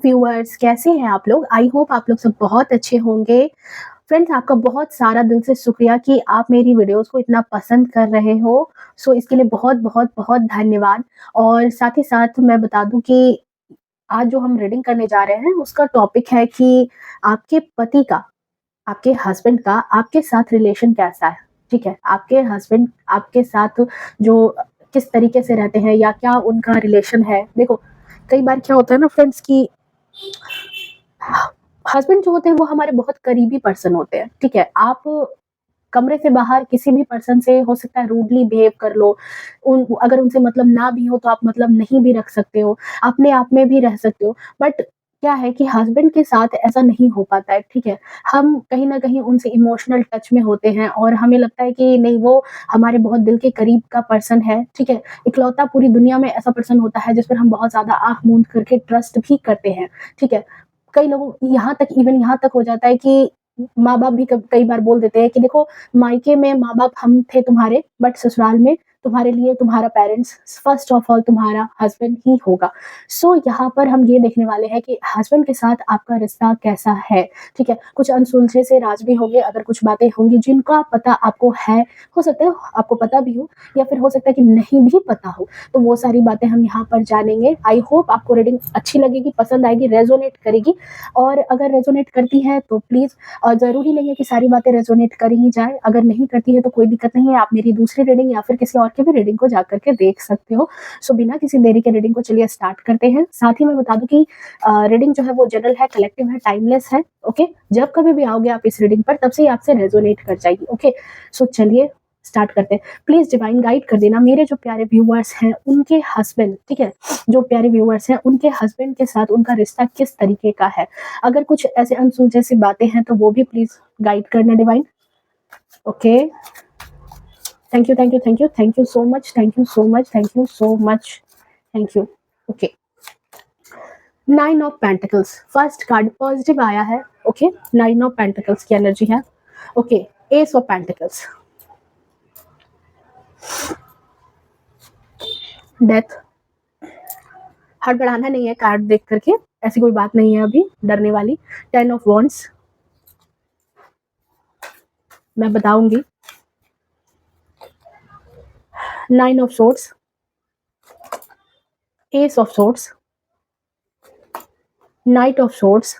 Viewers, कैसे हैं आप लोग? आई होप आप लोग सब बहुत अच्छे होंगे। फ्रेंड्स, आपका बहुत सारा दिल से शुक्रिया कि आप मेरी वीडियोस को इतना पसंद कर रहे हो। सो इसके लिए बहुत बहुत बहुत धन्यवाद। और साथ ही साथ मैं बता दूं कि आज जो हम रीडिंग करने जा रहे हैं उसका टॉपिक है कि आपके पति का, आपके हस्बैंड का आपके साथ रिलेशन कैसा है। ठीक है, आपके हस्बैंड आपके साथ जो किस तरीके से रहते हैं या क्या उनका रिलेशन है। देखो, कई बार क्या होता है ना फ्रेंड्स कि हस्बैंड जो होते हैं वो हमारे बहुत करीबी पर्सन होते हैं। ठीक है, आप कमरे से बाहर किसी भी पर्सन से हो सकता है रूडली बिहेव कर लो, अगर उनसे मतलब ना भी हो तो आप मतलब नहीं भी रख सकते हो, अपने आप में भी रह सकते हो। बट क्या है कि हस्बैंड के साथ ऐसा नहीं हो पाता है। ठीक है, हम कहीं ना कहीं उनसे इमोशनल टच में होते हैं और हमें लगता है कि नहीं, वो हमारे बहुत दिल के करीब का पर्सन है। ठीक है, इकलौता पूरी दुनिया में ऐसा पर्सन होता है जिस पर हम बहुत ज्यादा आंख मूंद करके ट्रस्ट भी करते हैं। ठीक है, कई लोगों यहाँ तक हो जाता है कि माँ बाप भी कई बार बोल देते हैं कि देखो, मायके में माँ बाप हम थे तुम्हारे, बट ससुराल में तुम्हारे लिए तुम्हारा पेरेंट्स फर्स्ट ऑफ ऑल तुम्हारा हस्बैंड ही होगा। सो यहाँ पर हम ये देखने वाले हैं कि हस्बैंड के साथ आपका रिश्ता कैसा है। ठीक है, कुछ अनसुलझे से राज भी होंगे, अगर कुछ बातें होंगी जिनका पता आपको है, हो सकता है आपको पता भी हो या फिर हो सकता है कि नहीं भी पता हो, तो वो सारी बातें हम यहाँ पर जानेंगे। आई होप आपको रीडिंग अच्छी लगेगी, पसंद आएगी, रेजोनेट करेगी। और अगर रेजोनेट करती है तो प्लीज, और ज़रूरी नहीं है कि सारी बातें रेजोनेट कर ही जाए, अगर नहीं करती है तो कोई दिक्कत नहीं है, आप मेरी दूसरी रीडिंग या फिर किसी और की भी रीडिंग को जाकर के देख सकते हो। सो बिना किसी देरी के रीडिंग को चलिए स्टार्ट करते हैं। साथ ही मैं बता दूं कि रीडिंग जो है वो जनरल है, कलेक्टिव है, टाइमलेस है। ओके, जब कभी भी आओगे आप इस रीडिंग पर तब से ही आपसे रेजोनेट कर जाएगी। ओके, सो चलिए स्टार्ट करते हैं। प्लीज डिवाइन गाइड कर देना मेरे जो प्यारे व्यूअर्स हैं उनके हस्बैंड, ठीक है, जो प्यारे व्यूअर्स हैं उनके हस्बैंड के साथ उनका रिश्ता किस तरीके का है। अगर कुछ ऐसे अनसुलझे सी बातें हैं तो वो भी प्लीज गाइड करना divine. Okay, thank you thank you thank you thank you so much, thank you so much, thank you so much, thank you. Okay, 9 of pentacles first card positive आया है। ओके, 9 ऑफ पेंटिकल्स की energy है। Okay, ace of pentacles, death. हड़बड़ाना नहीं है card देख करके, ऐसी कोई बात नहीं है अभी डरने वाली। 10 ऑफ वॉन्ड्स, मैं बताऊंगी। 9 of swords, S of swords, night of swords,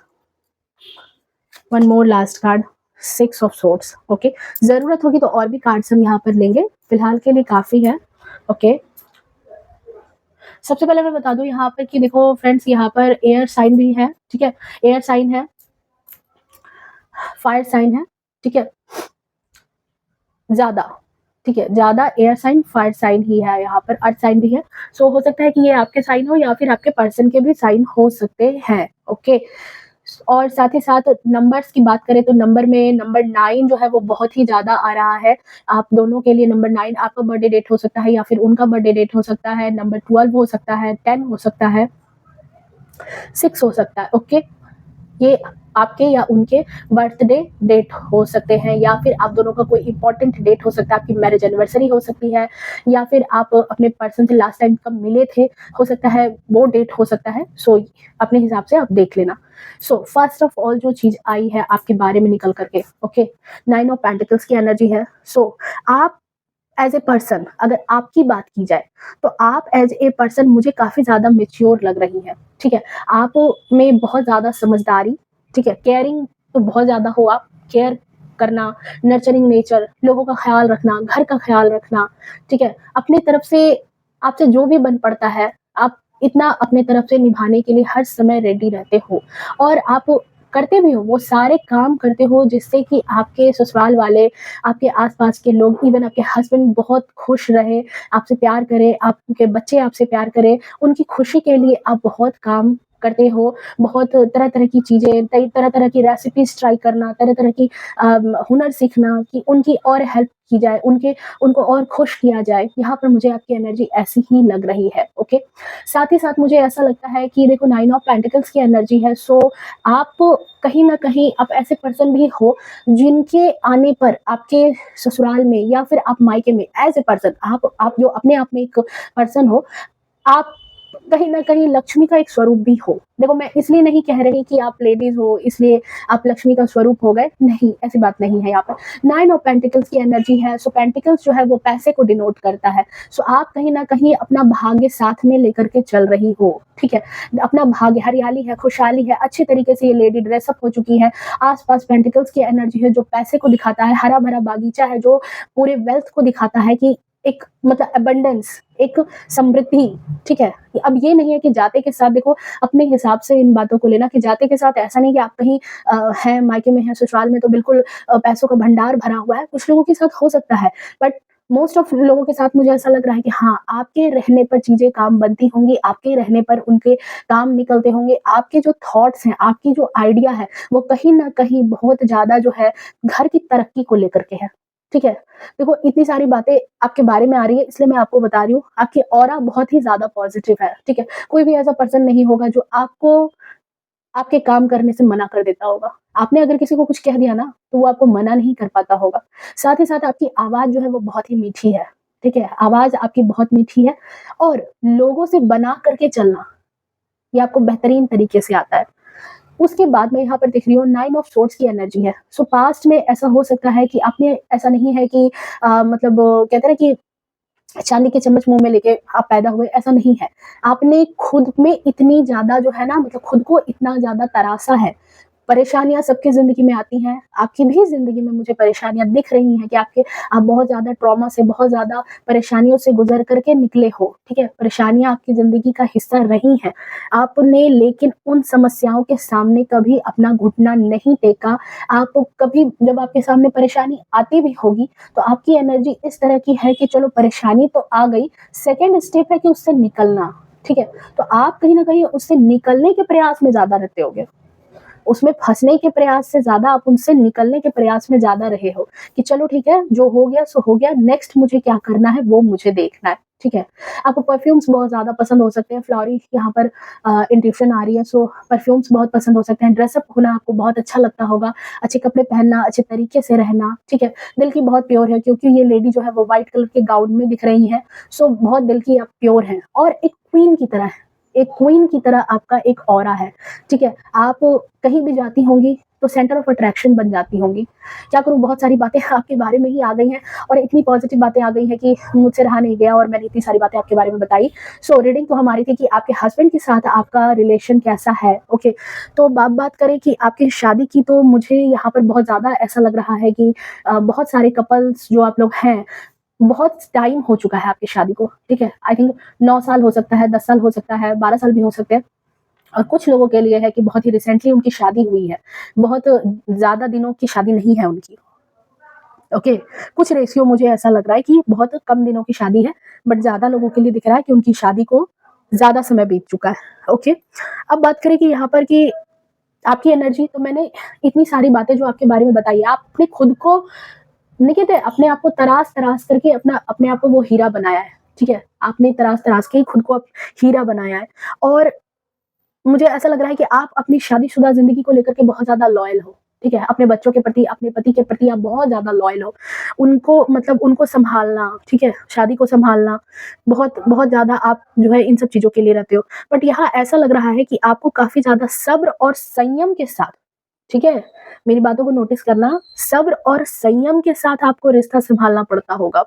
one more last card, 6 of swords. Okay, जरूरत होगी तो और भी कार्ड्स हम यहाँ पर लेंगे, फिलहाल के लिए काफी है। ओके, सबसे पहले मैं बता दूं यहाँ पर कि देखो फ्रेंड्स, यहाँ पर एयर साइन भी है। ठीक है, एयर साइन है, फायर साइन है। ठीक है, ज्यादा, ठीक है, ज्यादा एयर साइन फायर साइन ही है, यहाँ पर अर्थ साइन भी है। सो हो सकता है कि ये आपके साइन हो या फिर आपके पर्सन के भी साइन हो सकते हैं। ओके, और साथ ही साथ नंबर्स की बात करें तो नंबर में नंबर 9 जो है वो बहुत ही ज्यादा आ रहा है। आप दोनों के लिए नंबर 9 आपका बर्थडे डेट हो सकता है या फिर उनका बर्थडे डेट हो सकता है। नंबर 12 हो सकता है, 10 हो सकता है, 6 हो सकता है। ओके, ये आपके या उनके बर्थडे डेट हो सकते हैं या फिर आप दोनों का कोई इंपॉर्टेंट डेट हो सकता है, आपकी मैरिज एनिवर्सरी हो सकती है या फिर आप अपने पर्सन से लास्ट टाइम कब मिले थे, हो सकता है वो डेट हो सकता है। सो अपने हिसाब से आप देख लेना। सो फर्स्ट ऑफ ऑल जो चीज आई है आपके बारे में निकल करके, ओके, 9 ऑफ पेंटिकल्स की एनर्जी है। सो आप एज ए पर्सन, अगर आपकी बात की जाए तो आप एज ए पर्सन मुझे काफी ज्यादा मेच्योर लग रही है। ठीक है, आप में बहुत ज्यादा समझदारी, ठीक है, केयरिंग तो बहुत ज्यादा हो आप, केयर करना, नर्चरिंग नेचर, लोगों का ख्याल रखना, घर का ख्याल रखना। ठीक है, अपने तरफ से आपसे जो भी बन पड़ता है आप इतना अपने तरफ से निभाने के लिए हर समय रेडी रहते हो और आप करते भी हो, वो सारे काम करते हो जिससे कि आपके ससुराल वाले, आपके आसपास के लोग, इवन आपके हस्बैंड बहुत खुश रहे, आपसे प्यार करे, आपके बच्चे आपसे प्यार करे, उनकी खुशी के लिए आप बहुत काम करते हो। बहुत तरह तरह की चीजें, तरह तरह की रेसिपीज ट्राई करना, तरह तरह की हुनर सीखना कि उनकी और हेल्प की जाए, उनको और खुश किया जाए। यहाँ पर मुझे आपकी एनर्जी ऐसी ही लग रही है। ओके, साथ ही साथ मुझे ऐसा लगता है कि देखो 9 ऑफ पेंटिकल्स की एनर्जी है। सो आप कहीं ना कहीं आप ऐसे पर्सन भी हो जिनके आने पर आपके ससुराल में या फिर आप मायके में एज ए पर्सन, आप जो अपने आप में एक पर्सन हो, आप कहीं न कहीं लक्ष्मी का एक स्वरूप भी हो। देखो मैं इसलिए नहीं कह रही कि आप लेडीज़ हो इसलिए आप लक्ष्मी का स्वरूप हो गए, नहीं, ऐसी बात नहीं है यहाँ पर। 9 ऑफ पेंटिकल्स की एनर्जी है, सो पेंटिकल्स जो है वो पैसे को डिनोट करता है। सो आप कहीं न कहीं अपना भाग्य साथ में लेकर के चल रही हो, ठीक है? अपना भाग्य हरियाली है, खुशहाली है, अच्छे तरीके से ये लेडी ड्रेस अप हो चुकी है। आस-पास पेंटिकल्स की एनर्जी है जो पैसे को दिखाता है, हरा-भरा बागीचा है जो पूरे वेल्थ को दिखाता है कि एक मतलब अबंडेंस, एक समृद्धि, ठीक है? अब ये नहीं है कि जाते के साथ देखो अपने हिसाब से इन बातों को लेना कि जाते के साथ ऐसा नहीं कि आप कहीं हैं मायके में हैं ससुराल में तो बिल्कुल पैसों का भंडार भरा हुआ है, कुछ लोगों के साथ हो सकता है, बट मोस्ट ऑफ लोगों के साथ मुझे ऐसा लग रहा है कि हाँ, आपके रहने पर चीज़ें काम बनती होंगी, आपके रहने पर उनके काम निकलते होंगे, आपके जो थॉट्स हैं, आपकी जो आइडिया है, वो कहीं न कहीं बहुत ज़्यादा जो है घर की तरक्की को लेकर के है, ठीक है? देखो इतनी सारी बातें आपके बारे में आ रही है इसलिए मैं आपको बता रही हूँ, आपकी ऑरा बहुत ही ज़्यादा पॉज़िटिव है, ठीक है? कोई भी ऐसा पर्सन नहीं होगा जो आपको आपके काम करने से मना कर देता होगा। आपने अगर किसी को कुछ कह दिया ना, तो वो आपको मना नहीं कर पाता होगा। साथ ही साथ आपकी आवाज़ जो है वो बहुत ही मीठी है, ठीक है? आवाज़ आपकी बहुत मीठी है और लोगों से बना करके चलना, ये आपको बेहतरीन तरीके से आता है। उसके बाद मैं यहाँ पर देख रही हूँ 9 ऑफ सोर्ड्स की एनर्जी है। सो पास्ट में ऐसा हो सकता है कि आपने ऐसा नहीं है कि मतलब कहते हैं ना कि चांदी के चम्मच मुँह में लेके आप पैदा हुए, ऐसा नहीं है। आपने खुद में इतनी ज़्यादा जो है ना मतलब खुद को इतना ज़्यादा तरासा है। परेशानियाँ सबकी ज़िंदगी में आती हैं, आपकी भी ज़िंदगी में मुझे परेशानियाँ दिख रही हैं कि आप बहुत ज़्यादा ट्रॉमा से, बहुत ज़्यादा परेशानियों से गुज़र कर के निकले हो, ठीक है? परेशानियाँ आपकी ज़िंदगी का हिस्सा रही हैं। आपने लेकिन उन समस्याओं के सामने कभी अपना घुटना नहीं टेका। आप कभी जब आपके सामने परेशानी आती भी होगी, तो आपकी एनर्जी इस तरह की है कि चलो परेशानी तो आ गई, सेकंड स्टेप है कि उससे निकलना, ठीक है? तो आप कहीं न कहीं उससे निकलने के प्रयास में ज़्यादा रहते होगे। उसमें फँसने के प्रयास से ज़्यादा आप उनसे निकलने के प्रयास में ज़्यादा रहे हो, कि चलो ठीक है, जो हो गया सो हो गया, नेक्स्ट मुझे क्या करना है वो मुझे देखना है, ठीक है? आपको परफ्यूम्स बहुत ज़्यादा पसंद हो सकते हैं, फ्लॉरी यहाँ पर इंट्यूशन आ रही है सो परफ्यूम्स बहुत पसंद हो सकते हैं, ड्रेसअप होना आपको बहुत अच्छा लगता होगा, अच्छे कपड़े पहनना, अच्छे तरीके से रहना, ठीक है? दिल की बहुत प्योर है क्योंकि ये लेडी जो है वो व्हाइट कलर के गाउन में दिख रही हैं, सो बहुत दिल की आप प्योर हैं और एक क्वीन की तरह, एक क्वीन की तरह आपका एक ऑरा है, ठीक है? आप कहीं भी जाती होंगी तो सेंटर ऑफ अट्रैक्शन बन जाती होंगी। क्या करूँ बहुत सारी बातें आपके बारे में ही आ गई हैं और इतनी पॉज़िटिव बातें आ गई हैं कि मुझसे रहा नहीं गया और मैंने इतनी सारी बातें आपके बारे में बताई। सो रीडिंग तो हमारी थी कि आपके हस्बैंड के साथ आपका रिलेशन कैसा है, ओके। तो अब बात करें कि आपकी शादी की तो मुझे यहाँ पर बहुत ज़्यादा ऐसा लग रहा है कि बहुत सारे कपल्स जो आप लोग हैं, बहुत टाइम हो चुका है आपकी शादी को, ठीक है? आई थिंक 9 साल हो सकता है, 10 साल हो सकता है, 12 साल भी हो सकते हैं। और कुछ लोगों के लिए है कि बहुत ही रिसेंटली उनकी शादी हुई है, बहुत ज़्यादा दिनों की शादी नहीं है उनकी, ओके। कुछ रेशियो मुझे ऐसा लग रहा है कि बहुत कम दिनों की शादी है, बट ज़्यादा लोगों के लिए दिख रहा है कि उनकी शादी को ज़्यादा समय बीत चुका है, ओके। अब बात करें कि यहाँ पर कि आपकी एनर्जी तो मैंने इतनी सारी बातें जो आपके बारे में बताई है, आपने खुद को नहीं कहते अपने आप को तराश-तराश करके अपने आप को वो हीरा बनाया है, ठीक है? आपने तराश-तराश के ही खुद को हीरा बनाया है और मुझे ऐसा लग रहा है कि आप अपनी शादीशुदा ज़िंदगी को लेकर के बहुत ज़्यादा लॉयल हो, ठीक है? अपने बच्चों के प्रति, अपने पति के प्रति आप बहुत ज़्यादा लॉयल हो। उनको मतलब उनको सँभालना, ठीक है? शादी को सँभालना, बहुत बहुत ज़्यादा आप जो है इन सब चीज़ों के लिए रहते हो। बट यहाँ ऐसा लग रहा है कि आपको काफ़ी ज़्यादा सब्र और संयम के साथ, ठीक है? मेरी बातों को नोटिस करना, सब्र और संयम के साथ आपको रिश्ता सँभालना पड़ता होगा।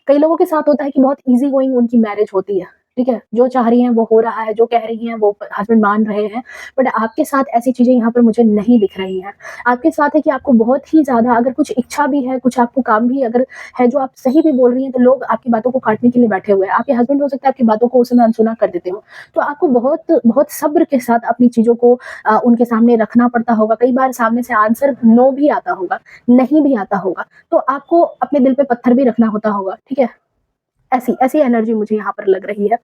कई लोगों के साथ होता है कि बहुत ईज़ी गोइंग उनकी मैरिज होती है, ठीक है? जो चाह रही हैं वो हो रहा है, जो कह रही हैं वो हस्बैंड मान रहे हैं, बट आपके साथ ऐसी चीज़ें यहाँ पर मुझे नहीं दिख रही हैं। आपके साथ है कि आपको बहुत ही ज़्यादा अगर कुछ इच्छा भी है, कुछ आपको काम भी अगर है जो आप सही भी बोल रही हैं, तो लोग आपकी बातों को काटने के लिए बैठे हुए हैं। आपके हस्बैंड हो सकता है आपकी बातों को उस समय अनसुना कर देते हों। तो आपको बहुत बहुत सब्र के साथ अपनी चीज़ों को उनके सामने रखना पड़ता होगा। कई बार सामने से आंसर नो भी आता होगा, नहीं भी आता होगा, तो आपको अपने दिल पे पत्थर भी रखना होता होगा, ठीक है? ऐसी ऐसी एनर्जी मुझे यहाँ पर लग रही है,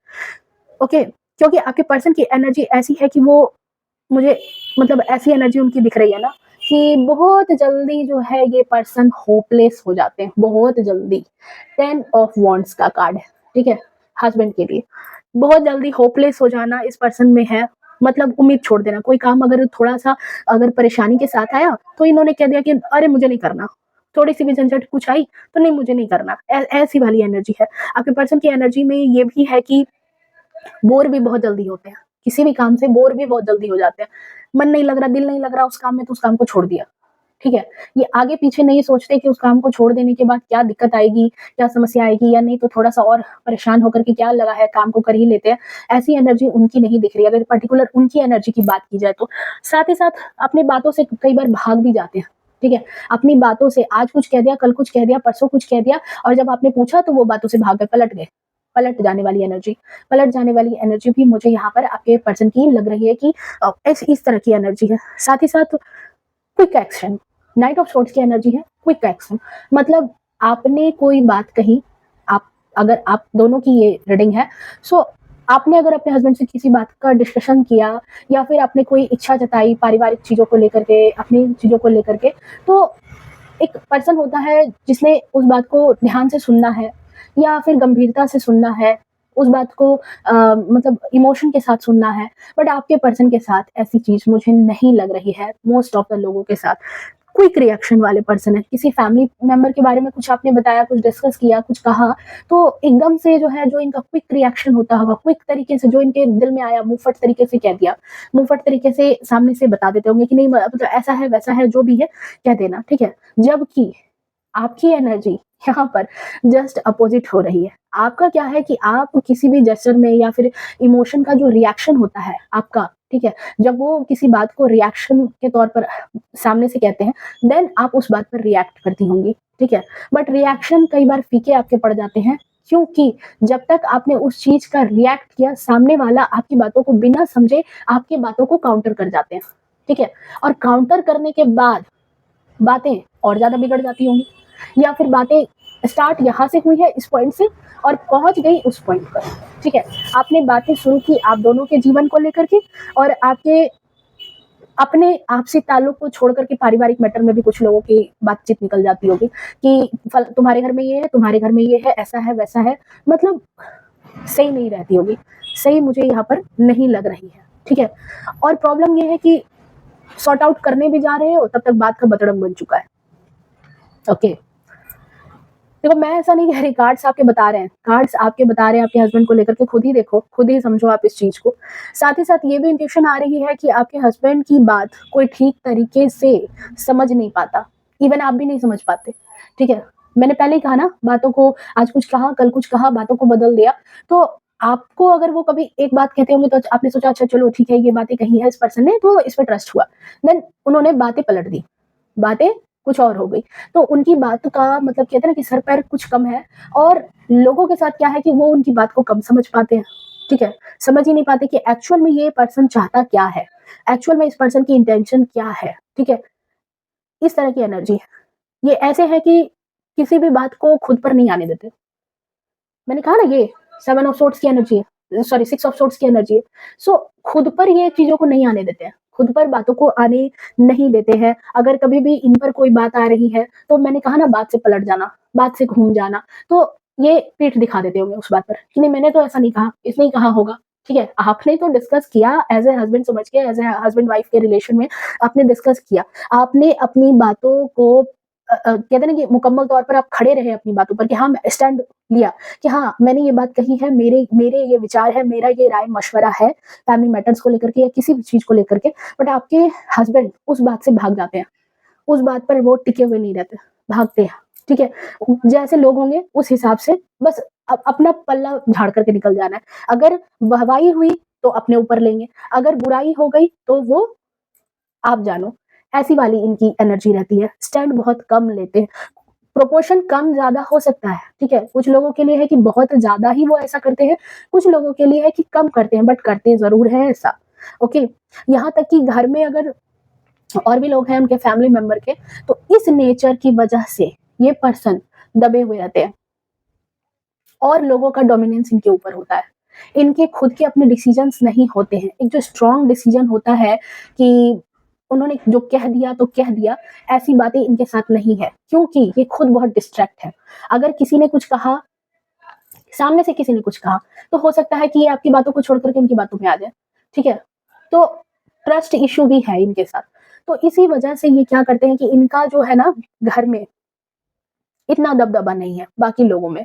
ओके। क्योंकि आपके पर्सन की एनर्जी ऐसी है कि वो मुझे मतलब ऐसी एनर्जी उनकी दिख रही है ना कि बहुत जल्दी जो है ये पर्सन होपलेस हो जाते हैं, बहुत जल्दी। 10 ऑफ वांड्स का कार्ड है, ठीक है? हस्बैंड के लिए बहुत जल्दी होपलेस हो जाना इस पर्सन में है, मतलब उम्मीद छोड़ देना। कोई काम अगर थोड़ा-सा अगर परेशानी के साथ आया, तो इन्होंने कह दिया कि अरे मुझे नहीं करना। थोड़ी-सी भी झंझट कुछ आई, तो नहीं मुझे नहीं करना। ऐसी वाली एनर्जी है। आपके पर्सन की एनर्जी में ये भी है कि बोर भी बहुत जल्दी होते हैं, किसी भी काम से बोर भी बहुत जल्दी हो जाते हैं। मन नहीं लग रहा, दिल नहीं लग रहा उस काम में, तो उस काम को छोड़ दिया, ठीक है? ये आगे पीछे नहीं सोचते कि उस काम को छोड़ देने के बाद क्या दिक्कत आएगी, क्या समस्या आएगी, या नहीं तो थोड़ा-सा और परेशान होकर के क्या लगा है, काम को कर ही लेते हैं। ऐसी एनर्जी उनकी नहीं दिख रही है, अगर पर्टिकुलर उनकी एनर्जी की बात की जाए तो। साथ ही साथ अपनी बातों से कई बार भाग भी जाते हैं, ठीक है? अपनी बातों से आज कुछ कह दिया, कल कुछ कह दिया, परसों कुछ कह दिया, और जब आपने पूछा तो वो बातों से भाग गए, पलट गए। पलट जाने वाली एनर्जी भी मुझे यहाँ पर आपके पर्सन की लग रही है कि इस तरह की एनर्जी है। साथ ही साथ quick action, night of swords की एनर्जी है क्विक एक्शन, मतलब आपने कोई बात कही, आप अगर आप दोनों की ये रीडिंग है, सो आपने अगर अपने हस्बैंड से किसी बात का डिस्कशन किया, या फिर आपने कोई इच्छा जताई पारिवारिक चीज़ों को लेकर के, अपनी चीज़ों को लेकर के, तो एक पर्सन होता है जिसने उस बात को ध्यान से सुनना है, या फिर गंभीरता से सुनना है, उस बात को मतलब इमोशन के साथ सुनना है। बट आपके पर्सन के साथ ऐसी चीज़ मुझे नहीं लग रही है, मोस्ट ऑफ द लोगों के साथ। क्विक रिएक्शन वाले पर्सन है, किसी फैमिली मेंबर के बारे में कुछ आपने बताया, कुछ डिस्कस किया, कुछ कहा, तो एकदम से जो है, जो इनका क्विक रिएक्शन होता होगा, क्विक तरीके से जो इनके दिल में आया, मुंहफट तरीके से कह दिया, मुंहफट तरीके से सामने से बता देते होंगे कि नहीं, मतलब ऐसा है, वैसा है, जो भी है कह देना, ठीक है? जबकि आपकी एनर्जी यहाँ पर जस्ट अपोजिट हो रही है। आपका क्या है कि आप किसी भी जेस्चर में, या फिर इमोशन का जो रिएक्शन होता है आपका, ठीक है? जब वो किसी बात को रिएक्शन के तौर पर सामने से कहते हैं, देन आप उस बात पर रिएक्ट करती होंगी, ठीक है? बट रिएक्शन कई बार फीके आपके पड़ जाते हैं, क्योंकि जब तक आपने उस चीज़ का रिएक्ट किया, सामने वाला आपकी बातों को बिना समझे आपकी बातों को काउंटर कर जाते हैं, ठीक है? और काउंटर करने के बाद बातें और ज़्यादा बिगड़ जाती होंगी, या फिर बातें स्टार्ट यहाँ से हुई है, इस पॉइंट से, और पहुँच गई उस पॉइंट पर, ठीक है? आपने बातें शुरू की आप दोनों के जीवन को लेकर के, और आपके अपने आपसी ताल्लुक को छोड़ कर के पारिवारिक मैटर में भी कुछ लोगों की बातचीत निकल जाती होगी कि फल तुम्हारे घर में ये है, तुम्हारे घर में ये है, ऐसा है, वैसा है, मतलब सही नहीं रहती होगी। सही मुझे यहाँ पर नहीं लग रही है, ठीक है? और प्रॉब्लम ये है कि सॉर्ट आउट करने भी जा रहे हो, तब तक बात का बतड़म बन चुका है। ओके, देखो मैं ऐसा नहीं कह रही, कार्ड्स आपके बता रहे हैं, कार्ड्स आपके बता रहे हैं आपके हस्बैंड को लेकर के, खुद ही देखो, खुद ही समझो आप इस चीज को। साथ ही साथ ये भी इंट्यूशन आ रही है कि आपके हस्बैंड की बात कोई ठीक तरीके से समझ नहीं पाता, इवन आप भी नहीं समझ पाते, ठीक है? मैंने पहले ही कहा ना, बातों को आज कुछ कहा, कल कुछ कहा, बातों को बदल दिया। तो आपको अगर वो कभी एक बात कहते होंगे, तो आपने सोचा अच्छा चलो ठीक है, ये बातें कही है इस पर्सन ने, तो इस पर ट्रस्ट हुआ। देन उन्होंने बातें पलट दी, बातें कुछ और हो गई। तो उनकी बात का मतलब कहते हैं ना कि सर पैर कुछ कम है, और लोगों के साथ क्या है कि वो उनकी बात को कम समझ पाते हैं, ठीक है? समझ ही नहीं पाते कि एक्चुअल में ये पर्सन चाहता क्या है, एक्चुअल में इस पर्सन की इंटेंशन क्या है, ठीक है? इस तरह की एनर्जी ये ऐसे है कि किसी भी बात को खुद पर नहीं आने देते। मैंने कहा ना, ये 7 ऑफ सोर्ड्स की एनर्जी है, सॉरी 6 ऑफ सोर्ड्स की एनर्जी है। सो खुद पर ये चीज़ों को नहीं आने देते हैं, खुद पर बातों को आने नहीं देते हैं। अगर कभी भी इन पर कोई बात आ रही है, तो मैंने कहा ना, बात से पलट जाना, बात से घूम जाना, तो ये पीठ दिखा देते होंगे उस बात पर कि नहीं मैंने तो ऐसा नहीं कहा, इसने ही कहा होगा, ठीक है? आपने तो डिस्कस किया एज़ ए हस्बैंड समझ के, एज़ ए हस्बैंड वाइफ के रिलेशन में आपने डिस्कस किया। आपने अपनी बातों को कहते हैं ना कि मुकम्मल तौर पर आप खड़े रहे अपनी बातों पर कि हाँ, मैं स्टैंड लिया कि हाँ, मैंने ये बात कही है, मेरे मेरे ये विचार है, मेरा ये राय-मशवरा है फैमिली मैटर्स को लेकर के या किसी भी चीज़ को लेकर के। बट आपके हस्बैंड उस बात से भाग जाते हैं, उस बात पर वो टिके हुए नहीं रहते, भागते हैं, ठीक है? जैसे लोग होंगे उस हिसाब से बस अपना पल्ला झाड़ करके निकल जाना है। अगर वाहवाही हुई तो अपने ऊपर लेंगे, अगर बुराई हो गई तो वो आप जानो, ऐसी वाली इनकी एनर्जी रहती है। स्टैंड बहुत कम लेते हैं, प्रोपोर्शन कम ज़्यादा हो सकता है, ठीक है? कुछ लोगों के लिए है कि बहुत ज़्यादा ही वो ऐसा करते हैं, कुछ लोगों के लिए है कि कम करते हैं, बट करते ज़रूर हैं ऐसा, ओके? यहाँ तक कि घर में अगर और भी लोग हैं उनके फैमिली मेंबर के, तो इस नेचर की वजह से ये पर्सन दबे हुए रहते हैं, और लोगों का डोमिनेंस इनके ऊपर होता है। इनके खुद के अपने डिसीजंस नहीं होते हैं। एक जो स्ट्रॉन्ग डिसीजन होता है कि उन्होंने जो कह दिया तो कह दिया, ऐसी बातें इनके साथ नहीं है, क्योंकि ये खुद बहुत डिस्ट्रैक्ट है। अगर किसी ने कुछ कहा, सामने से किसी ने कुछ कहा, तो हो सकता है कि ये आपकी बातों को छोड़ कर के उनकी बातों में आ जाए, ठीक है? तो ट्रस्ट इश्यू भी है इनके साथ। तो इसी वजह से ये क्या करते हैं कि इनका जो है ना, घर में इतना दबदबा नहीं है बाकी लोगों में।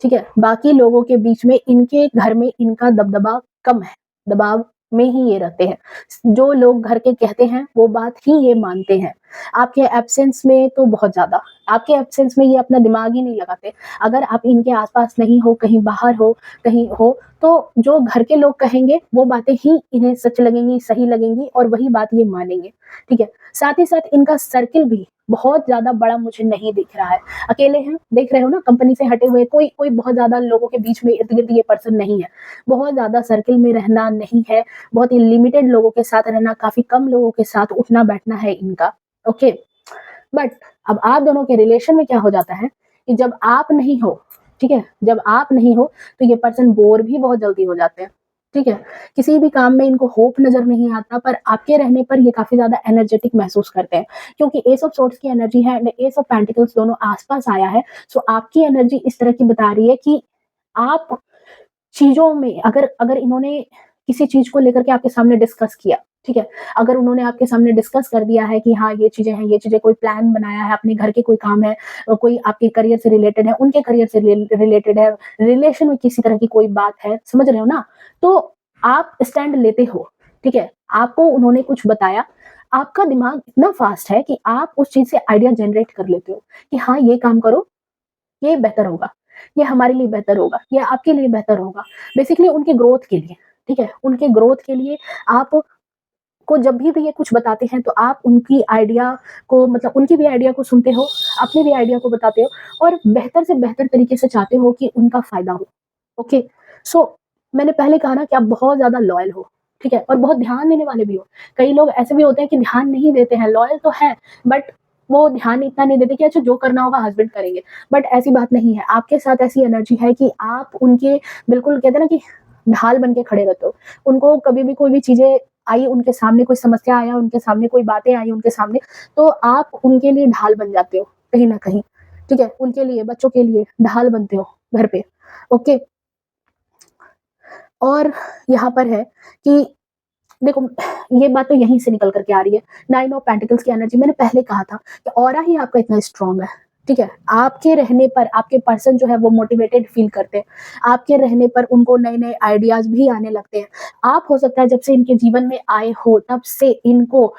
ठीक है, बाकी लोगों के बीच में इनके घर में इनका दबदबा कम है, दबाव में ही ये रहते हैं। जो लोग घर के कहते हैं वो बात ही ये मानते हैं। आपके एब्सेंस में तो बहुत ज़्यादा, आपके एब्सेंस में ये अपना दिमाग ही नहीं लगाते। अगर आप इनके आस-पास नहीं हो, कहीं बाहर हो, कहीं हो, तो जो घर के लोग कहेंगे वो बातें ही इन्हें सच लगेंगी, सही लगेंगी और वही बात ये मानेंगे, ठीक है? साथ ही साथ इनका सर्किल भी बहुत ज़्यादा बड़ा मुझे नहीं दिख रहा है। अकेले हैं, देख रहे हो ना, कंपनी से हटे हुए, कोई कोई बहुत ज़्यादा लोगों के बीच में इर्द-गिर्द ये पर्सन नहीं है। बहुत ज़्यादा सर्किल में रहना नहीं है, बहुत ही लिमिटेड लोगों के साथ रहना, काफ़ी कम लोगों के साथ उठना-बैठना है इनका, ओके। बट अब आप दोनों के रिलेशन में क्या हो जाता है कि जब आप नहीं हो, ठीक है? जब आप नहीं हो, तो ये पर्सन बोर भी बहुत जल्दी हो जाते हैं, ठीक है? किसी भी काम में इनको होप नज़र नहीं आता, पर आपके रहने पर ये काफ़ी ज़्यादा एनर्जेटिक महसूस करते हैं, क्योंकि एस ऑफ सोर्ड्स की एनर्जी है एंड एस ऑफ पेंटिकल्स दोनों आस-पास आया है। सो आपकी एनर्जी इस तरह की बता रही है कि आप चीज़ों में अगर अगर इन्होंने किसी चीज़ को लेकर के आपके सामने डिस्कस किया, ठीक है? अगर उन्होंने आपके सामने डिस्कस कर दिया है कि हाँ, ये चीज़ें हैं, ये चीज़ें, कोई प्लान बनाया है, अपने घर के कोई काम है, कोई आपके करियर से रिलेटेड है, उनके करियर से रिलेटेड है, रिलेशन में किसी तरह की कोई बात है, समझ रहे हो ना? तो आप स्टैंड लेते हो, ठीक है? आपको उन्होंने कुछ बताया, आपका दिमाग इतना फास्ट है कि आप उस चीज़ से आइडिया जनरेट कर लेते हो कि हाँ, ये काम करो, ये बेहतर होगा, ये हमारे लिए बेहतर होगा, ये आपके लिए बेहतर होगा। बेसिकली उनके ग्रोथ के लिए, ठीक है? उनके ग्रोथ के लिए आप को जब भी ये कुछ बताते हैं तो आप उनकी आइडिया को, मतलब उनकी भी आइडिया को सुनते हो, अपने भी आइडिया को बताते हो और बेहतर से बेहतर तरीके से चाहते हो कि उनका फ़ायदा हो। ओके, सो मैंने पहले कहा ना कि आप बहुत ज़्यादा लॉयल हो, ठीक है? और बहुत ध्यान देने वाले भी हो। कई लोग ऐसे भी होते हैं कि ध्यान नहीं देते हैं, लॉयल तो हैं बट वो ध्यान इतना नहीं देते कि अच्छा जो करना होगा हस्बैंड करेंगे। बट ऐसी बात नहीं है, आपके साथ ऐसी एनर्जी है कि आप उनके बिल्कुल कहते हैं ना कि ढाल बन के खड़े रहते हो। उनको कभी भी कोई भी चीज़ें आई उनके सामने, कोई समस्या आया उनके सामने, कोई बातें आई उनके सामने, तो आप उनके लिए ढाल बन जाते हो कहीं न कहीं, ठीक है? उनके लिए, बच्चों के लिए ढाल बनते हो घर पे, ओके। और यहाँ पर है कि देखो, ये बात तो यहीं से निकल कर के आ रही है। 9 ऑफ पेंटिकल्स की एनर्जी, मैंने पहले कहा था कि ऑरा ही आपका इतना स्ट्रॉन्ग है, ठीक है? आपके रहने पर आपके पर्सन जो है वो मोटिवेटेड फ़ील करते हैं। आपके रहने पर उनको नए-नए आइडियाज़ भी आने लगते हैं। आप हो सकता है जब से इनके जीवन में आए हो तब से इनको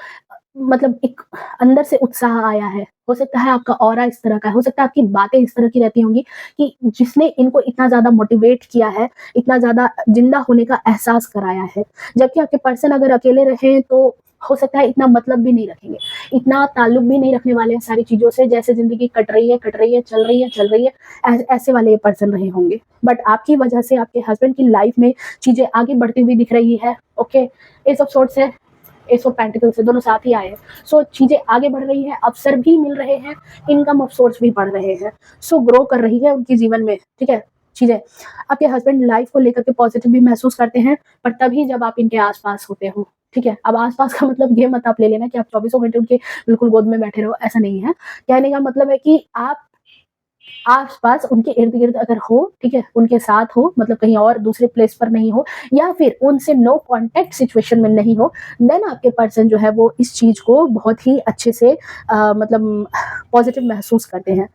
मतलब एक अंदर से उत्साह आया है। हो सकता है आपका ऑरा इस तरह का है, हो सकता है आपकी बातें इस तरह की रहती होंगी कि जिसने इनको इतना ज़्यादा मोटिवेट किया है, इतना ज़्यादा ज़िंदा होने का एहसास कराया है। जबकि आपके पर्सन अगर अकेले रहें तो हो सकता है इतना मतलब भी नहीं रखेंगे, इतना ताल्लुक भी नहीं रखने वाले हैं सारी चीज़ों से, जैसे ज़िंदगी कट रही है, चल रही है, चल रही है, ऐसे वाले ये पर्सन रहे होंगे। बट आपकी वजह से आपके हस्बैंड की लाइफ़ में चीज़ें आगे बढ़ती हुई दिख रही है, ओके। एस ऑफ सोर्ड्स है, एस ऑफ पेंटिकल्स से, दोनों साथ ही आए हैं। सो चीज़ें आगे बढ़ रही हैं, अवसर भी मिल रहे हैं, इनकम ऑफ सोर्स भी बढ़ रहे हैं। सो ग्रो कर रही है उनके जीवन में, ठीक है, चीज़ें। आपके हस्बैंड लाइफ को लेकर के पॉजिटिव भी महसूस करते हैं, पर तभी जब आप इनके आस-पास होते हो, ठीक है? अब आस-पास का मतलब ये मत आप ले लेना कि आप चौबीसों घंटे उनके बिल्कुल गोद में बैठे रहो, ऐसा नहीं है। कहने का मतलब है कि आप आस-पास उनके इर्द-गिर्द अगर हो, ठीक है? उनके साथ हो, मतलब कहीं और दूसरे प्लेस पर नहीं हो या फिर उनसे नो कॉन्टैक्ट सिचुएशन में नहीं हो, देन आपके पर्सन जो है वो इस चीज़ को बहुत ही अच्छे से मतलब पॉज़िटिव महसूस करते हैं,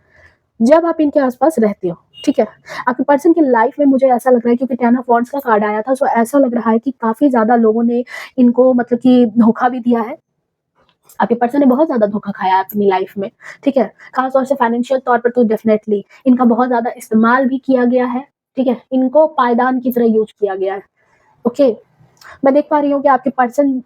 जब आप इनके आस-पास रहते हो, ठीक है? आपके पर्सन की लाइफ़ में मुझे ऐसा लग रहा है, क्योंकि 10 ऑफ वांड्स का कार्ड आया था, सो ऐसा लग रहा है कि काफ़ी ज़्यादा लोगों ने इनको मतलब कि धोखा भी दिया है। आपके पर्सन ने बहुत ज़्यादा धोखा खाया है अपनी लाइफ में, ठीक है? ख़ास तौर से फाइनेंशियल तौर पर तो डेफ़िनेटली इनका बहुत ज़्यादा इस्तेमाल भी किया गया है, ठीक है? इनको पायदान की तरह यूज़ किया गया है, ओके? मैं देख पा रही हूँ कि आपके पर्सन,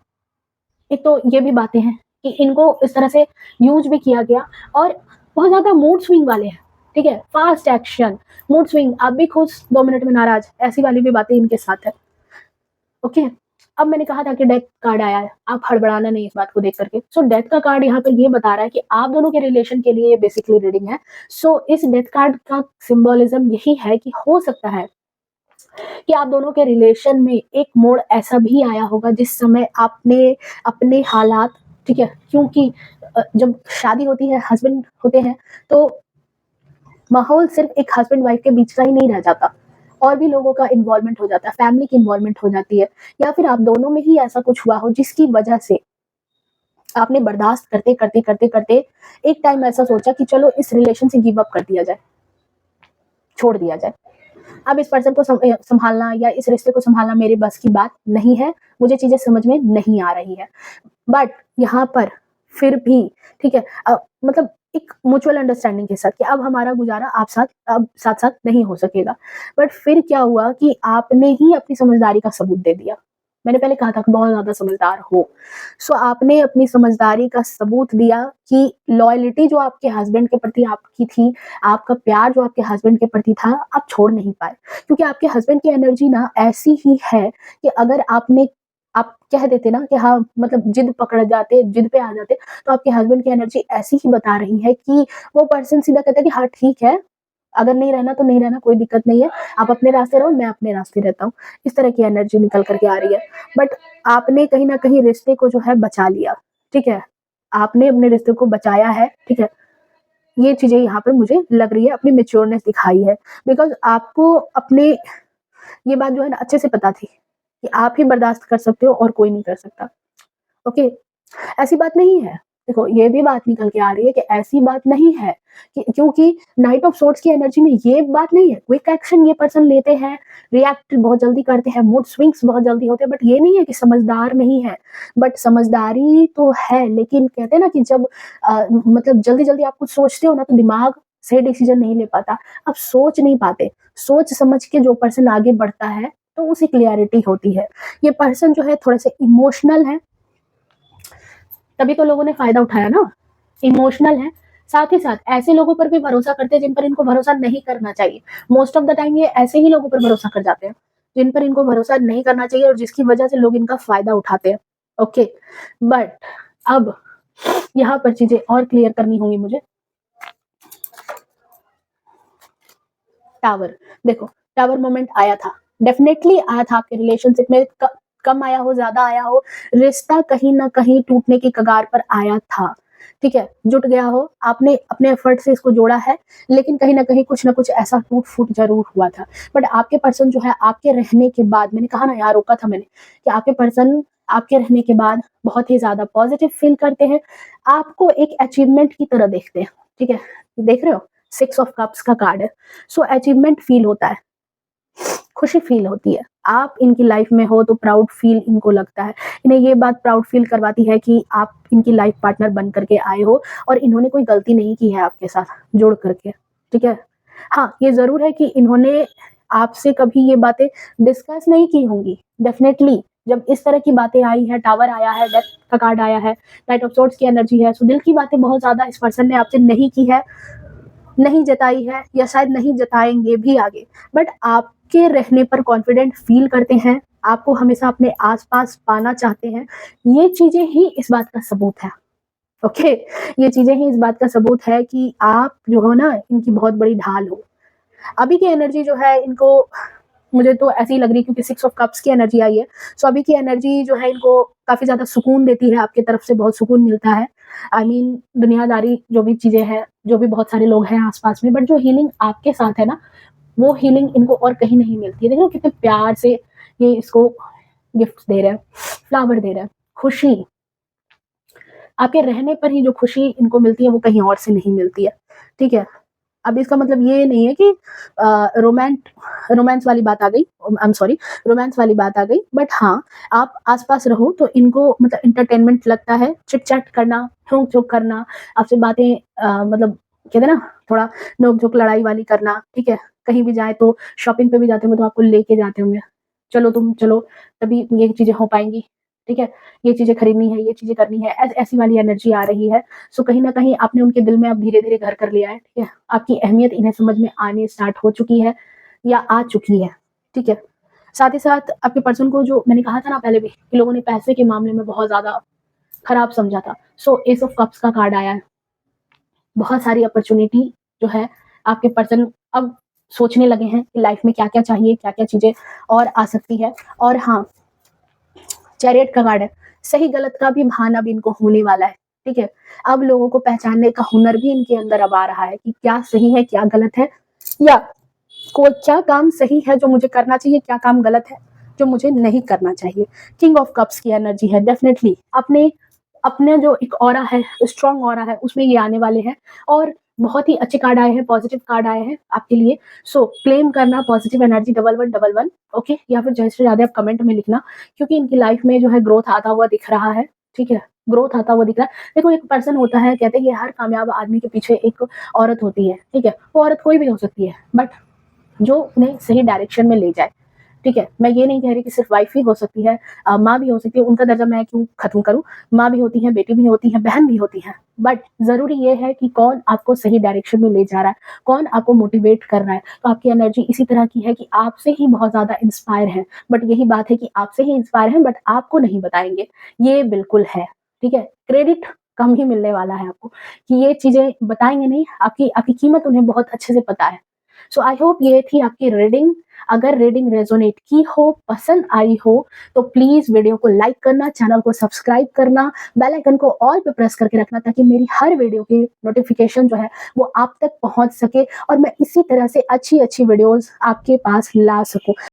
एक तो ये भी बातें हैं कि इनको इस तरह से यूज़ भी किया गया और बहुत ज़्यादा मूड स्विंग वाले हैं, ठीक है? फ़ास्ट एक्शन, मूड स्विंग, आप भी खुश, 2 मिनट में नाराज़, ऐसी वाली भी बातें इनके साथ है, ओके। अब मैंने कहा था कि डेथ कार्ड आया है, आप हड़बड़ाना नहीं इस बात को देख करके। सो डेथ का कार्ड यहाँ पर ये बता रहा है कि आप दोनों के रिलेशन के लिए ये बेसिकली रीडिंग है। सो इस डेथ कार्ड का सिंबोलिज्म यही है कि हो सकता है कि आप दोनों के रिलेशन में एक मोड़ ऐसा भी आया होगा जिस समय आपने अपने हालात, ठीक है, क्योंकि जब शादी होती है, हस्बैंड होते हैं, तो माहौल सिर्फ एक हस्बैंड वाइफ के बीच का ही नहीं रह जाता, और भी लोगों का इन्वॉल्वमेंट हो जाता है, फैमिली की इन्वॉल्वमेंट हो जाती है, या फिर आप दोनों में ही ऐसा कुछ हुआ हो जिसकी वजह से आपने बर्दाश्त करते करते करते करते एक टाइम ऐसा सोचा कि चलो इस रिलेशन से गिव अप कर दिया जाए, छोड़ दिया जाए। अब इस पर्सन को संभालना या इस रिश्ते को संभालना मेरे बस की बात नहीं है, मुझे चीज़ें समझ में नहीं आ रही है। बट यहाँ पर फिर भी ठीक है, मतलब एक म्यूचुअल अंडरस्टैंडिंग के साथ कि अब हमारा गुज़ारा अब साथ-साथ नहीं हो सकेगा। बट फिर क्या हुआ कि आपने ही अपनी समझदारी का सबूत दे दिया। मैंने पहले कहा था कि बहुत ज़्यादा समझदार हो। सो आपने अपनी समझदारी का सबूत दिया कि लॉयल्टी जो आपके हस्बैंड के प्रति आपकी थी, आपका प्यार जो आपके हस्बैंड के प्रति था, आप छोड़ नहीं पाए। क्योंकि आपके हस्बैंड की एनर्जी ना ऐसी ही है कि अगर आप कह देते ना कि हाँ, मतलब जिद पे आ जाते, तो आपके हस्बैंड की एनर्जी ऐसी ही बता रही है कि वो पर्सन सीधा कहता है कि हाँ, ठीक है, अगर नहीं रहना तो नहीं रहना, कोई दिक्कत नहीं है, आप अपने रास्ते रहो, मैं अपने रास्ते रहता हूँ। इस तरह की एनर्जी निकल कर के आ रही है। बट आपने कहीं न कहीं रिश्ते को जो है बचा लिया, ठीक है? आपने अपने रिश्ते को बचाया है, ठीक है? ये चीज़ें यहाँ पे मुझे लग रही है, अपनी मैच्योरनेस दिखाई है। बिकॉज़ आपको अपने ये बात जो है ना अच्छे से पता थी कि आप ही बर्दाश्त कर सकते हो और कोई नहीं कर सकता। ओके? ऐसी बात नहीं है। देखो, ये भी बात निकल के आ रही है कि ऐसी बात नहीं है कि क्योंकि नाइट ऑफ सोर्ड्स की एनर्जी में ये बात नहीं है। क्विक एक्शन ये पर्सन लेते हैं, रिएक्ट बहुत जल्दी करते हैं, मूड स्विंग्स बहुत जल्दी होते हैं, बट ये नहीं है कि समझदार नहीं है। बट समझदारी तो है, लेकिन कहते हैं ना कि जब मतलब जल्दी-जल्दी आप कुछ सोचते हो ना, तो दिमाग सही डिसीजन नहीं ले पाता। आप सोच नहीं पाते। सोच समझ के जो पर्सन आगे बढ़ता है, तो उसे क्लैरिटी होती है। ये पर्सन जो है थोड़े-से इमोशनल है, तभी तो लोगों ने फ़ायदा उठाया ना, इमोशनल है, साथ ही साथ ऐसे लोगों पर भी भरोसा करते हैं जिन पर इनको भरोसा नहीं करना चाहिए। मोस्ट ऑफ द टाइम ये ऐसे ही लोगों पर भरोसा कर जाते हैं, जिन पर इनको भरोसा नहीं करना चाहिए और जिसकी वजह से लोग इनका फ़ायदा उठाते हैं, ओके। बट अब यहाँ पर चीज़ें और क्लियर करनी होंगी मुझे। टावर, देखो, टावर मोमेंट आया था, डेफ़िनेटली आया था आपके रिलेशनशिप में, कम आया हो, ज़्यादा आया हो, रिश्ता कहीं न कहीं टूटने की कगार पर आया था, ठीक है? जुट गया हो, आपने अपने एफर्ट से इसको जोड़ा है, लेकिन कहीं न कहीं कुछ न कुछ ऐसा टूट-फूट ज़रूर हुआ था। बट आपके पर्सन जो है, आपके रहने के बाद, मैंने कहा ना, यहाँ रोका था मैंने, कि आपके पर्सन आपके रहने के बाद बहुत ही ज़्यादा पॉज़िटिव फ़ील करते हैं, आपको एक अचीवमेंट की तरह देखते हैं, ठीक है? देख रहे हो? 6 ऑफ कप्स का कार्ड है। सो अचीवमेंट फ़ील होता है, खुशी फ़ील होती है। आप इनकी लाइफ़ में हो तो प्राउड फ़ील इनको लगता है। इन्हें ये बात प्राउड फ़ील करवाती है कि आप इनकी लाइफ़ पार्टनर बन कर के आए हो और इन्होंने कोई गलती नहीं की है आपके साथ जुड़ कर के, ठीक है? हाँ, ये ज़रूर है कि इन्होंने आपसे कभी ये बातें डिस्कस नहीं की होंगी, डेफ़िनेटली। जब इस तरह की बातें आई हैं, टावर आया है, डेथ का कार्ड आया है, नाइट ऑफ सोर्ड्स की एनर्जी है, सो दिल की बातें बहुत ज़्यादा इस पर्सन ने आपसे नहीं की है, नहीं जताई है, या शायद नहीं जताएँगे भी आगे। बट आपके रहने पर कॉन्फिडेंट फ़ील करते हैं, आपको हमेशा अपने आस-पास पाना चाहते हैं। ये चीज़ें ही इस बात का सबूत है, ओके? ये चीज़ें ही इस बात का सबूत है कि आप जो हो ना, इनकी बहुत बड़ी ढाल हो। अभी की एनर्जी जो है इनको, मुझे तो ऐसी ही लग रही है क्योंकि 6 ऑफ कप्स की एनर्जी आई है। सो अभी की एनर्जी जो है इनको काफ़ी ज़्यादा सुकून देती है, आपकी तरफ से बहुत सुकून मिलता है। आई मीन दुनियादारी जो भी चीज़ें हैं, जो भी बहुत सारे लोग हैं आस-पास में, बट जो हीलिंग आपके साथ है ना, वो हीलिंग इनको और कहीं नहीं मिलती है। देखो कितने प्यार से ये इसको गिफ्ट्स दे रहे हैं, फ्लावर दे रहे हैं, खुशी। आपके रहने पर ही जो खुशी इनको मिलती है वो कहीं और से नहीं मिलती है, ठीक है? अब इसका मतलब ये नहीं है कि रोमांस वाली बात आ गई, आई एम सॉरी, रोमांस वाली बात आ गई, बट हाँ, आप आस-पास रहो तो इनको मतलब एंटरटेनमेंट लगता है, चिट-चैट करना, नोक-झोंक करना, आपसे बातें मतलब कहते हैं ना, थोड़ा नोक-झोंक लड़ाई वाली करना, ठीक है? कहीं भी जाएँ तो शॉपिंग पे भी जाते होंगे तो आपको लेके जाते होंगे, चलो तुम चलो, तभी ये चीज़ें हो पाएँगी, ठीक है? ये चीज़ें खरीदनी है, ये चीज़ें करनी है, ऐसी वाली एनर्जी आ रही है। सो कहीं न कहीं आपने उनके दिल में अब धीरे-धीरे घर कर लिया है, ठीक है? आपकी अहमियत इन्हें समझ में आनी स्टार्ट हो चुकी है या आ चुकी है, ठीक है? साथ ही साथ आपके पर्सन को, जो मैंने कहा था ना पहले भी, कि लोगों ने पैसे के मामले में बहुत ज़्यादा खराब समझा था। सो एस ऑफ कप्स का कार्ड आया है। बहुत सारी अपॉर्च्युनिटी जो है, आपके पर्सन अब सोचने लगे हैं कि लाइफ में क्या-क्या चाहिए, क्या-क्या चीज़ें और आ सकती है। और हाँ, चैरियट का कार्ड है, सही गलत का भी भान अब इनको होने वाला है, ठीक है? अब लोगों को पहचानने का हुनर भी इनके अंदर अब आ रहा है कि क्या सही है, क्या गलत है, या कोई क्या काम सही है जो मुझे करना चाहिए, क्या काम गलत है जो मुझे नहीं करना चाहिए। किंग ऑफ कप्स की एनर्जी है, डेफिनेटली अपने अपने जो एक ऑरा है, स्ट्रॉन्ग ऑरा है, उसमें ये आने वाले हैं और बहुत ही अच्छे कार्ड आए हैं, पॉजिटिव कार्ड आए हैं आपके लिए। सो क्लेम करना पॉजिटिव एनर्जी 1111, ओके, या फिर जय श्री राधे आप कमेंट में लिखना, क्योंकि इनकी लाइफ में जो है ग्रोथ आता हुआ दिख रहा है, ठीक है, ग्रोथ आता हुआ दिख रहा है। देखो एक पर्सन होता है, कहते हैं कि हर कामयाब आदमी के पीछे एक औरत होती है, ठीक है, वो औरत कोई भी हो सकती है, बट जो उन्हें सही डायरेक्शन में ले जाए, ठीक है। मैं ये नहीं कह रही कि सिर्फ वाइफ ही हो सकती है, माँ भी हो सकती है, उनका दर्जा मैं क्यों खत्म करूँ, माँ भी होती है, बेटी भी होती है, बहन भी होती है, बट जरूरी ये है कि कौन आपको सही डायरेक्शन में ले जा रहा है, कौन आपको मोटिवेट कर रहा है। तो आपकी एनर्जी इसी तरह की है कि आपसे ही बहुत ज्यादा इंस्पायर है, बट यही बात है कि आपसे ही इंस्पायर है बट आपको नहीं बताएंगे, ये बिल्कुल है, ठीक है। क्रेडिट कम ही मिलने वाला है आपको, कि ये चीजें बताएंगे नहीं, आपकी आपकी कीमत उन्हें बहुत अच्छे से पता है। सो आई होप ये थी आपकी रीडिंग। अगर रीडिंग रेजोनेट की हो, पसंद आई हो, तो प्लीज वीडियो को लाइक करना, चैनल को सब्सक्राइब करना, बेल आइकन को ऑल पे प्रेस करके रखना, ताकि मेरी हर वीडियो की नोटिफिकेशन जो है वो आप तक पहुंच सके और मैं इसी तरह से अच्छी अच्छी वीडियोस आपके पास ला सकूं।